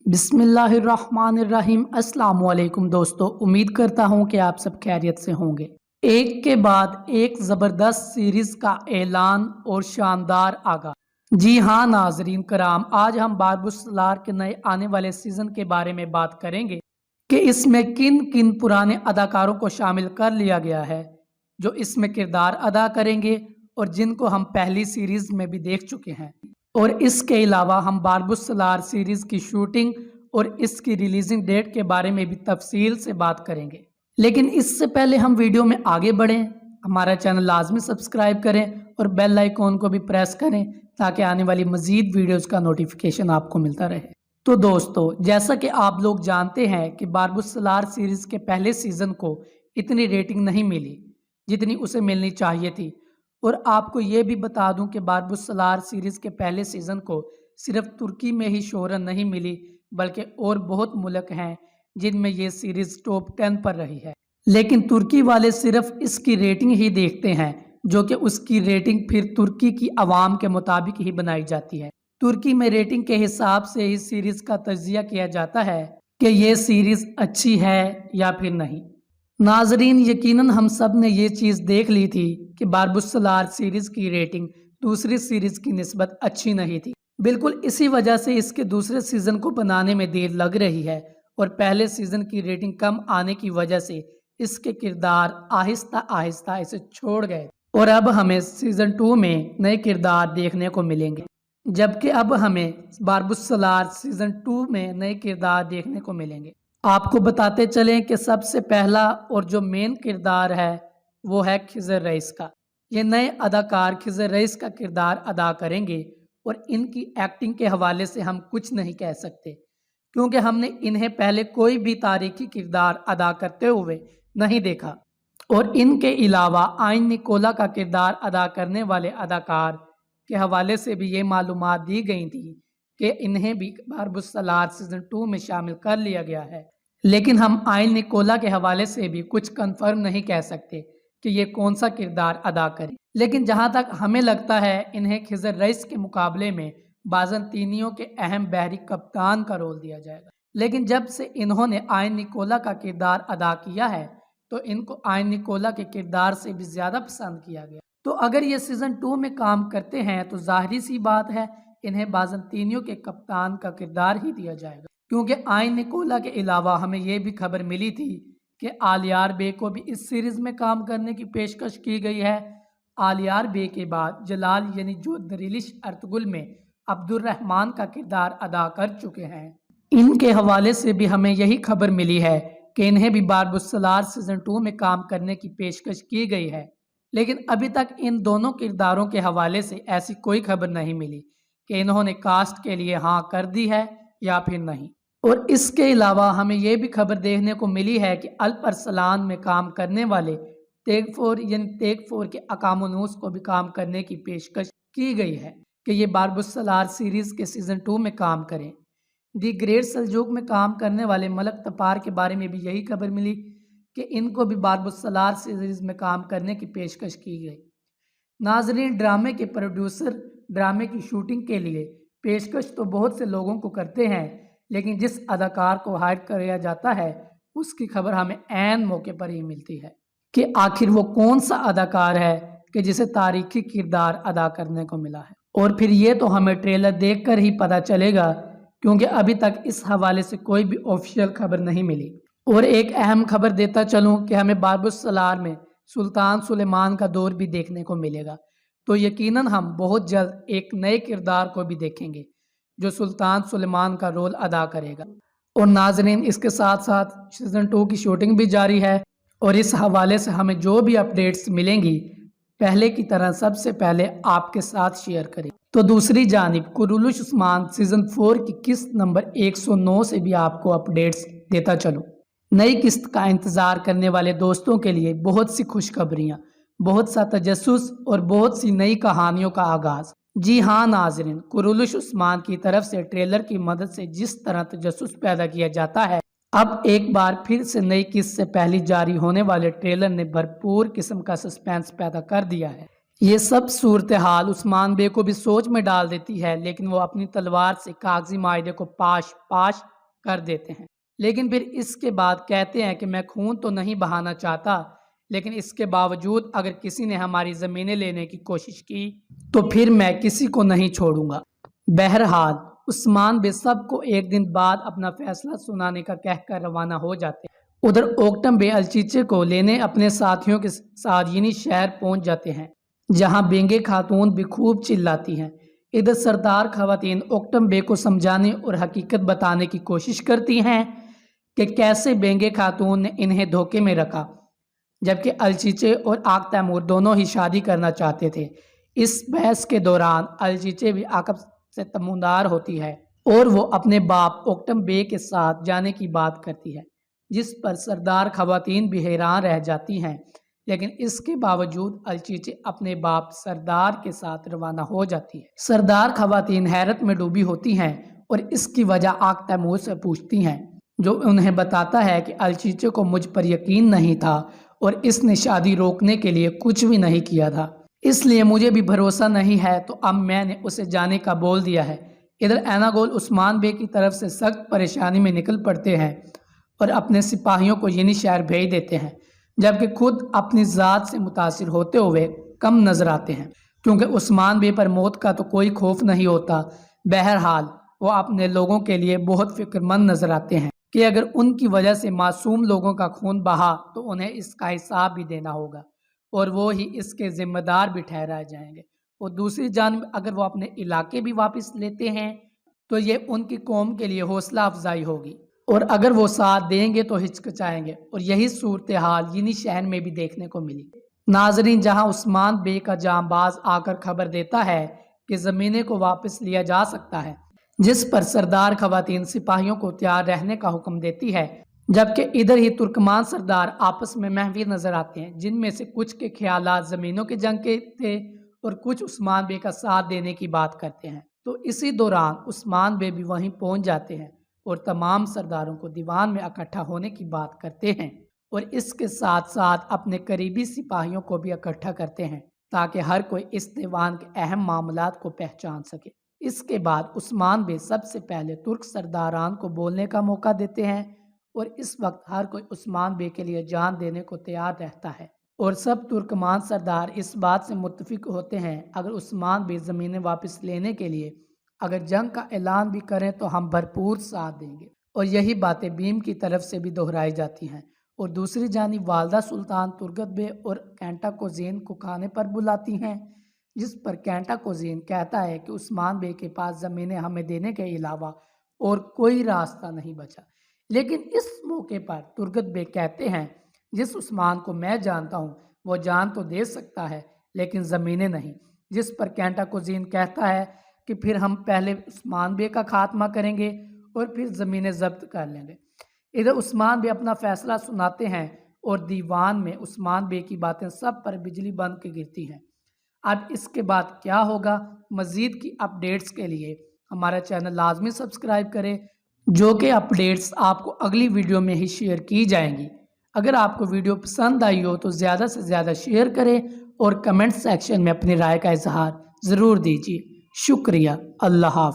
बिस्मिल्लाहिर्रहमानिर्रहीम। अस्सलाम वालेकुम दोस्तों, उम्मीद करता हूं कि आप सब खैरियत से होंगे। एक के बाद एक ज़बरदस्त सीरीज़ का ऐलान और शानदार आगाज़। जी हाँ नाजरीन कराम, आज हम बारबुसलार के नए आने वाले सीज़न के बारे में बात करेंगे कि इसमें किन किन पुराने अदाकारों को शामिल कर लिया गया है जो इसमें किरदार अदा करेंगे और जिनको हम पहली सीरीज़ में भी देख चुके हैं। और इसके अलावा हम बारबुसलार सीरीज़ की शूटिंग और इसकी रिलीजिंग डेट के बारे में भी तफसील से बात करेंगे। लेकिन इससे पहले हम वीडियो में आगे बढ़ें, हमारा चैनल लाजमी सब्सक्राइब करें और बेल आइकॉन को भी प्रेस करें ताकि आने वाली मज़ीद वीडियोज़ का नोटिफिकेशन आपको मिलता रहे। तो दोस्तों, जैसा कि आप लोग जानते हैं कि बारबुसलार सीरीज़ के पहले सीज़न को इतनी रेटिंग नहीं मिली जितनी उसे मिलनी चाहिए थी। और आपको ये भी बता दूं कि बारबुसलार सीरीज़ के पहले सीज़न को सिर्फ तुर्की में ही शोहरत नहीं मिली, बल्कि और बहुत मुल्क हैं जिनमें ये सीरीज़ टॉप 10 पर रही है। लेकिन तुर्की वाले सिर्फ इसकी रेटिंग ही देखते हैं, जो कि उसकी रेटिंग फिर तुर्की की आवाम के मुताबिक ही बनाई जाती है। तुर्की में रेटिंग के हिसाब से इस सीरीज़ का तज्जिया किया जाता है कि ये सीरीज़ अच्छी है या फिर नहीं। नाजरीन, यकीनन हम सब ने ये चीज़ देख ली थी कि बारबुसलार सीरीज़ की रेटिंग दूसरी सीरीज़ की निस्बत अच्छी नहीं थी। बिल्कुल इसी वजह से इसके दूसरे सीज़न को बनाने में देर लग रही है और पहले सीज़न की रेटिंग कम आने की वजह से इसके किरदार आहिस्ता आहिस्ता इसे छोड़ गए और अब हमें सीज़न 2 में नए किरदार देखने को मिलेंगे। जबकि अब हमें बारबुसलार सीज़न 2 में नए किरदार देखने को मिलेंगे। आपको बताते चलें कि सबसे पहला और जो मेन किरदार है वो है खिज़र रईस का। ये नए अदाकार खिज़र रईस का किरदार अदा करेंगे और इनकी एक्टिंग के हवाले से हम कुछ नहीं कह सकते, क्योंकि हमने इन्हें पहले कोई भी तारीखी किरदार अदा करते हुए नहीं देखा। और इनके अलावा आइन निकोला का किरदार अदा करने वाले अदाकार के हवाले से भी ये मालूमात दी गई थी कि इन्हें भी बारबुसलार सीज़न 2 में शामिल कर लिया गया है। लेकिन हम आइन निकोला के हवाले से भी कुछ कंफर्म नहीं कह सकते कि ये कौन सा किरदार अदा करे। लेकिन जहां तक हमें लगता है इन्हें खिज़र रईस के मुकाबले में बाज़ंतीनियों के अहम बहरी कप्तान का रोल दिया जाएगा। लेकिन जब से इन्होंने आइन निकोला का किरदार अदा किया है तो इनको आइन निकोला के किरदार से भी ज़्यादा पसंद किया गया। तो अगर ये सीज़न 2 में काम करते हैं तो जाहिर सी बात है इन्हें बाज़ंतीनियों के कप्तान का किरदार ही दिया जाएगा। क्योंकि आइन निकोला के अलावा हमें यह भी खबर मिली थी कि आलियार बे को भी इस सीरीज़ में काम करने की पेशकश की गई है। आलियार बे के बाद जलाल यानी जो दरिलिश अर्तुगरुल में अब्दुर्रहमान का किरदार अदा कर चुके हैं, इनके हवाले से भी हमें यही खबर मिली है कि इन्हें भी बारबुसलार सीज़न 2 में काम करने की पेशकश की गई है। लेकिन अभी तक इन दोनों किरदारों के हवाले से ऐसी कोई खबर नहीं मिली कि इन्होंने कास्ट के लिए हाँ कर दी है या फिर नहीं। और इसके अलावा हमें यह भी खबर देखने को मिली है कि अल्प अरसलान में काम करने वाले तेगफोर यानी तेगफोर के अकामुनूस को भी काम करने की पेशकश की गई है कि ये बारबुसलार सीरीज़ के सीज़न 2 में काम करें। दी ग्रेट सल्जूक में काम करने वाले मलक तपार के बारे में भी यही खबर मिली कि इनको भी बारबुसलार सीरीज़ में काम करने की पेशकश की गई। नाजरीन, ड्रामे के प्रोड्यूसर ड्रामे की शूटिंग के लिए पेशकश तो बहुत से लोगों को करते हैं, लेकिन जिस अदाकार को हायर किया जाता है उसकी खबर हमें ऐन मौके पर ही मिलती है कि आखिर वो कौन सा अदाकार है कि जिसे तारीखी किरदार अदा करने को मिला है। और फिर ये तो हमें ट्रेलर देखकर ही पता चलेगा, क्योंकि अभी तक इस हवाले से कोई भी ऑफिशियल खबर नहीं मिली। और एक अहम खबर देता चलूँ कि हमें बारबुसलार में सुल्तान सुलेमान का दौर भी देखने को मिलेगा। तो यकीनन हम बहुत जल्द एक नए किरदार को भी देखेंगे जो सुल्तान सुलेमान का रोल अदा करेगा। और नाजरीन, इसके साथ साथ सीज़न 2 की शूटिंग भी जारी है और इस हवाले से हमें जो भी अपडेट्स मिलेंगी पहले की तरह सबसे पहले आपके साथ शेयर करें। तो दूसरी जानिब कुरुलुश उस्मान सीज़न 4 की किस्त नंबर 109 से भी आपको अपडेट्स देता चलूँ। नई किस्त का इंतज़ार करने वाले दोस्तों के लिए बहुत सी खुशखबरियाँ, बहुत सा तजस्सुस और बहुत सी नई कहानियों का आगाज़। जी हाँ नाजरीन, कुरुलुश उस्मान की तरफ से ट्रेलर की मदद से जिस तरह तजस्सुस पैदा किया जाता है, अब एक बार फिर से नई किस्त से पहले जारी होने वाले ट्रेलर ने भरपूर किस्म का सस्पेंस पैदा कर दिया है। ये सब सूरत हाल उस्मान बे को भी सोच में डाल देती है, लेकिन वो अपनी तलवार से कागजी माहिदे को पाश पाश कर देते हैं, लेकिन फिर इसके बाद कहते हैं कि मैं खून तो नहीं बहाना चाहता, लेकिन इसके बावजूद अगर किसी ने हमारी ज़मीनें लेने की कोशिश की तो फिर मैं किसी को नहीं छोड़ूंगा। बहरहाल उस्मान बे सबको एक दिन बाद अपना फैसला सुनाने का कहकर रवाना हो जाते हैं। उधर ओक्टम बे अलचीचे को लेने अपने साथियों के साथ यिनी शहर पहुंच जाते हैं, जहां बेंगे खातून भी खूब चिल्लाती हैं। इधर सरदार खवातीन ओक्टम बे को समझाने और हकीकत बताने की कोशिश करती हैं कि कैसे बेंगे खातून ने इन्हें धोखे में रखा, जबकि अलचीचे और आग तैमूर दोनों ही शादी करना चाहते थे। इस बहस के दौरान अलचीचे भी आकब से तमुदार होती है और वो अपने बाप ओक्टम बे के साथ जाने की बात करती है, जिस पर सरदार खवातीन भी हैरान रह जाती हैं। लेकिन इसके बावजूद अलचीचे अपने बाप सरदार के साथ रवाना हो जाती है। सरदार खवातीन हैरत में डूबी होती हैं और इसकी वजह आग तैमूर से पूछती हैं, जो उन्हें बताता है कि अलचीचे को मुझ पर यकीन नहीं था और इसने शादी रोकने के लिए कुछ भी नहीं किया था, इसलिए मुझे भी भरोसा नहीं है, तो अब मैंने उसे जाने का बोल दिया है। इधर एनागोल उस्मान बे की तरफ से सख्त परेशानी में निकल पड़ते हैं और अपने सिपाहियों को यिनी शहर भेज देते हैं, जबकि खुद अपनी ज़ात से मुतासिर होते हुए कम नजर आते हैं, क्योंकि उस्मान बे पर मौत का तो कोई खौफ नहीं होता। बहरहाल वो अपने लोगों के लिए बहुत फिक्रमंद नजर आते हैं कि अगर उनकी वजह से मासूम लोगों का खून बहा तो उन्हें इसका हिसाब भी देना होगा और वो ही इसके जिम्मेदार भी ठहराए जाएंगे। और दूसरी जानिब अगर वो अपने इलाके भी वापस लेते हैं तो ये उनकी कौम के लिए हौसला अफजाई होगी, और अगर वो साथ देंगे तो हिचकिचाएंगे, और यही सूरत हाल यिनी शहर में भी देखने को मिली। नाजरीन, जहां उस्मान बे का जांबाज आकर खबर देता है कि ज़मीनें को वापस लिया जा सकता है, जिस पर सरदार खवातीन सिपाहियों को तैयार रहने का हुक्म देती है, जबकि इधर ही तुर्कमान सरदार आपस में महवी नजर आते हैं, जिनमें से कुछ के ख्यालात ज़मीनों के जंग के थे और कुछ उस्मान बे का साथ देने की बात करते हैं। तो इसी दौरान उस्मान बे भी वहीं पहुंच जाते हैं और तमाम सरदारों को दीवान में इकट्ठा होने की बात करते हैं, और इसके साथ साथ अपने करीबी सिपाहियों को भी इकट्ठा करते हैं, ताकि हर कोई इस दीवान के अहम मामलात को पहचान सके। इसके बाद उस्मान बे सबसे पहले तुर्क सरदारान को बोलने का मौका देते हैं, और इस वक्त हर कोई उस्मान बे के लिए जान देने को तैयार रहता है, और सब तुर्कमान सरदार इस बात से मुत्तफिक होते हैं, अगर उस्मान बे ज़मीनें वापस लेने के लिए अगर जंग का ऐलान भी करें तो हम भरपूर साथ देंगे। और यही बातें भीम की तरफ से भी दोहराई जाती हैं। और दूसरी जानिब वालदा सुल्तान तुर्गत बे और कैंटा कोज़ीन को खाने पर बुलाती हैं, जिस पर कैंटा कोज़ीन कहता है कि उस्मान बे के पास ज़मीनें हमें देने के अलावा और कोई रास्ता नहीं बचा। लेकिन इस मौके पर तुर्गत बे कहते हैं, जिस उस्मान को मैं जानता हूँ वो जान तो दे सकता है लेकिन ज़मीनें नहीं, जिस पर कैंटा कोज़ीन कहता है कि फिर हम पहले उस्मान बे का खात्मा करेंगे और फिर ज़मीनें ज़ब्त कर लेंगे। इधर उस्मान बे अपना फैसला सुनाते हैं और दीवान में उस्मान बे की बातें सब पर बिजली बन के गिरती हैं। अब इसके बाद क्या होगा, मज़ीद की अपडेट्स के लिए हमारा चैनल लाजमी सब्सक्राइब करें, जो कि अपडेट्स आपको अगली वीडियो में ही शेयर की जाएंगी। अगर आपको वीडियो पसंद आई हो तो ज़्यादा से ज़्यादा शेयर करें और कमेंट सेक्शन में अपनी राय का इजहार ज़रूर दीजिए। शुक्रिया। अल्लाह हाफ़िज़।